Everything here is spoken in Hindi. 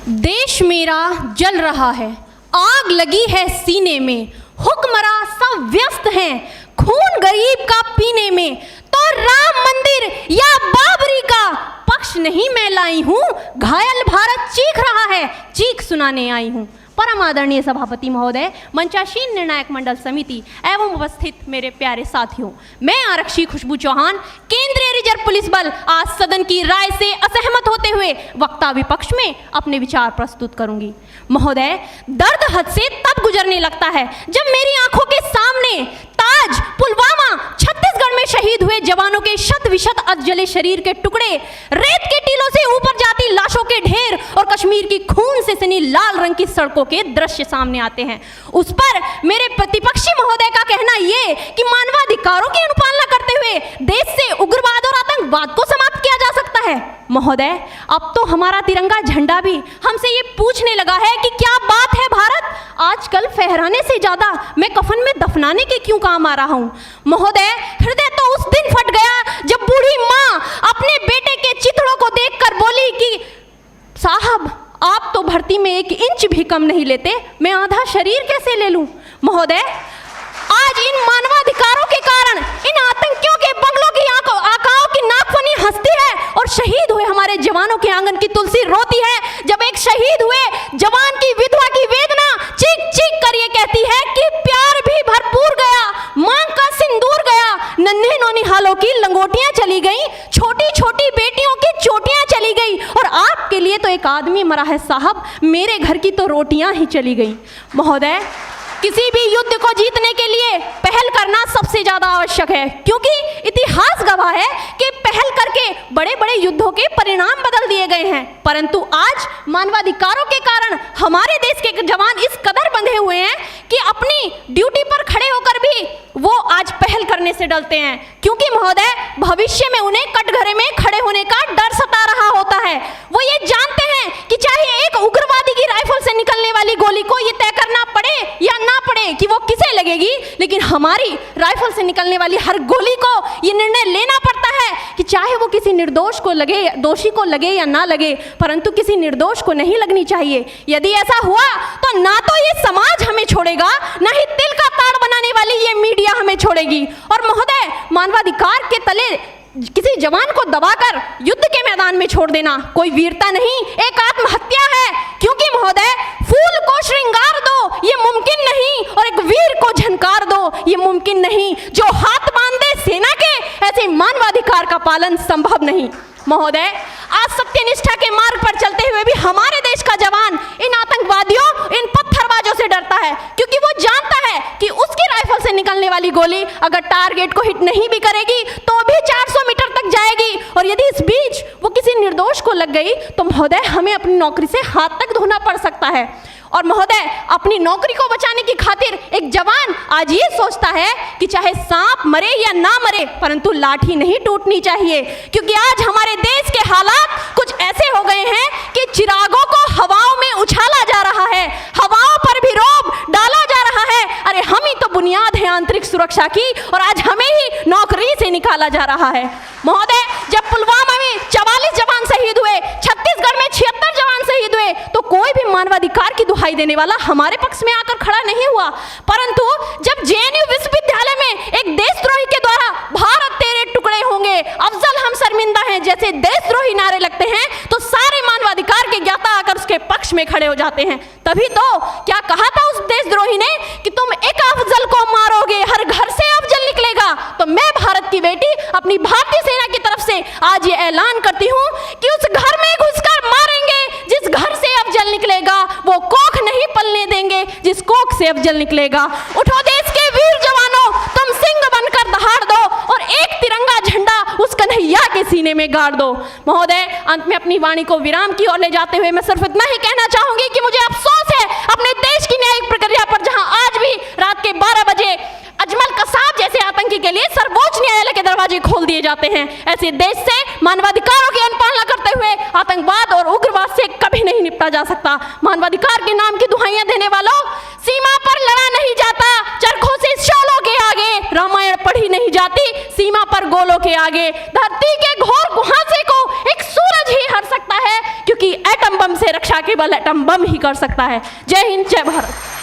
देश मेरा जल रहा है, आग लगी है सीने में, हुक्मरां सब व्यस्त हैं खून गरीब का पीने में, तो राम मंदिर या बाबरी का पक्ष नहीं मैं लाई हूं, घायल भारत चीख रहा है, चीख सुनाने आई हूं। परम आदरणीय सभापति महोदय, मंचासीन निर्णायक मंडल समिति एवं उपस्थित मेरे प्यारे साथियों, मैं आरक्षी खुशबू चौहान केंद्रीय रिजर्व पुलिस बल आज सदन की राय से असहमत होते हुए वक्ता विपक्ष में अपने विचार प्रस्तुत करूंगी। महोदय, दर्द हद से तब गुजरने लगता है जब मेरी आंखों के सामने ताज, पुलवामा, छत्तीसगढ़ में शहीद हुए जवानों के शत विशत अधजले शरीर के टुकड़े, रेत के टीलों से ऊपर जाती लाशों के ढेर और कश्मीर की खून से सनी लाल रंग की सड़कों के दृश्य सामने आते हैं। उस पर मेरे प्रतिपक्षी महोदय का कहना ये कि मानवाधिकारों की अनुपालना करते हुए देश से उग्रवाद और आतंकवाद को समाप्त किया जा सकता है। महोदय, अब तो हमारा तिरंगा झंडा भी हमसे ये पूछने लगा है कि क्या बात है भारत, आजकल फहराने से ज्यादा मैं कफन में दफनाने के क्यों काम आ रहा हूं। महोदय, हृदय तो उस दिन फट गया जब बूढ़ी मां अपने बेटे के चिथड़ों को देखकर बोली कि साहब, आप तो भर्ती में 1 इंच भी कम नहीं लेते, मैं आधा शरीर कैसे ले लूं। महोदय, आज इन मानवाधिकारों के कारण इन आतंकियों के बंगलों की आकाओं की नाकफनी हंसती है और शहीद हुए हमारे जवानों के आंगन की तुलसी रोती है। जब एक शहीद हुए जवान की विधवा की वेदना चीख चीख कर ये कहती है कि प्यार भी भरपूर गया, मांग का सिंदूर गया, नन्हे नौनिहालों की लंगोटियां चली गई, छोटी छोटी बेटियों की चोटियां चली गई और आपके लिए तो एक आदमी मरा है साहब, मेरे घर की तो रोटियां ही चली गई। महोदय, किसी भी युद्ध को जीतने के लिए पहल करना सबसे ज्यादा आवश्यक है, क्योंकि इतिहास गवाह है कि पहल करके बड़े बड़े युद्धों के परिणाम बदल दिए गए हैं। परंतु आज मानवाधिकारों के कारण हमारे देश के जवान इस कदर बंधे हुए हैं कि अपनी ड्यूटी पर खड़े होकर भी वो आज पहल करने से डरते हैं, क्योंकि महोदय भविष्य में उन्हें कटघरे में खड़े होने का डर सता रहा होता है। वो ये जानते हैं कि चाहे एक उग्रवादी की राइफल से निकलने वाली गोली को ये तय करना पड़े या ना पड़े कि वो किसे लगेगी, लेकिन हमारी राइफल से निकलने वाली हर गोली को ये निर्णय लेना पड़ता है कि चाहे वो किसी निर्दोष को लगे, दोषी को लगे या ना लगे, परंतु किसी निर्दोष को नहीं लगनी चाहिए। यदि ऐसा हुआ तो ना तो ये समाज हमें छोड़ेगा, ना ही तिल का ताड़ बनाने वाली ये मीडिया हमें छोड़ेगी। और महोदय, मानवाधिकार के तले किसी जवान को दबाकर युद्ध के मैदान में छोड़ देना कोई वीरता नहीं, एक आत्महत्या है। क्योंकि महोदय, फूल को श्रृंगार दो ये मुमकिन नहीं और एक वीर को झनकार दो ये मुमकिन नहीं। जो हाथ बांधे सेना के, ऐसे मानवाधिकार का पालन संभव नहीं। महोदय, आज सत्यनिष्ठा के मार्ग पर चलते हुए भी हमारे देश का जवान इन आतंकवादियों, इन पत्थरबाजों से डरता है, क्योंकि वो जानता है कि उसकी राइफल से निकलने वाली गोली अगर टारगेट को हिट नहीं भी करेगी तो भी 400 मीटर तक जाएगी, और यदि इस बीच वो किसी निर्दोष को लग गई तो महोदय हमें अपनी नौकरी से हाथ तक धोना पड़ सकता है। और महोदय, अपनी नौकरी को बचाने की खातिर एक जवान आज ये सोचता है कि चाहे सांप मरे या ना मरे, परंतु लाठी नहीं टूटनी चाहिए, क्योंकि आज हमारे देश के हालात कुछ ऐसे हो गए हैं कि चिरागों को हवाओं में उछाला जा रहा है, हवाओं पर भी रोब डाला जा रहा है। अरे हम ही तो बुनियाद है आंतरिक सुरक्षा की, और आज हमें ही नौकरी से निकाला जा रहा है। महोदय, जब पुलवामा में 44 जवान शहीद हुए, छत्तीसगढ़ में 76 जवान शहीद हुए, तो कोई भी मानवाधिकार की दुहाई देने वाला हमारे पक्ष में आकर खड़ा नहीं हुआ। परंतु जब जेएनयू विश्वविद्यालय में एक देशद्रोही के द्वारा भारत तेरे टुकड़े होंगे, अफजल हम शर्मिंदा हैं जैसे देशद्रोही नारे लगते हैं, तो सारे मानवाधिकार के ज्ञाता आकर उसके पक्ष में खड़े हो जाते हैं। तभी तो क्या कहा था उस देशद्रोही ने कि तुम एक अफजल को मारोगे, हर घर से अफजल निकलेगा। तो मैं भारत की बेटी अपनी भारतीय सेना की तरफ से आज ये ऐलान करती हूँ कि उस घर में घुसकर मारेंगे जिस घर से अफजल निकलेगा, वो कोख नहीं पलने देंगे जिस कोख से अफजल निकलेगा। उठो देश के वीर जवानों, तुम सिंह बनकर दहाड़ दो और एक तिरंगा झंडा उस कन्हैया के सीने में गाड़ दो। महोदय, अंत में अपनी वाणी को विराम की ओर ले जाते हुए मैं सिर्फ इतना ही कहना चाहूंगी कि मुझे अफसोस है अपने देश की न्यायिक प्रक्रिया पर, जहां आज भी रात के 12 बजे अजमल कसाब जैसे आतंकी के लिए सर्वोच्च न्यायालय के दरवाजे खोल दिए जाते हैं। ऐसे देश से मानवाधिकारों की अनुपालना करते हुए आतंकवाद और उग्रवाद से कभी नहीं निपटा जा सकता। मानवाधिकार के नाम की दुहाइयां देने वालों, सीमा पर लड़ा नहीं जाता चरखों से शोलों के आगे, रामायण पढ़ी नहीं जाती सीमा पर गोलों के आगे। धरती के घोर कुहासे को एक सूरज ही हर सकता है, क्योंकि एटम बम से रक्षा केवल एटम बम ही कर सकता है। जय हिंद, जय भारत।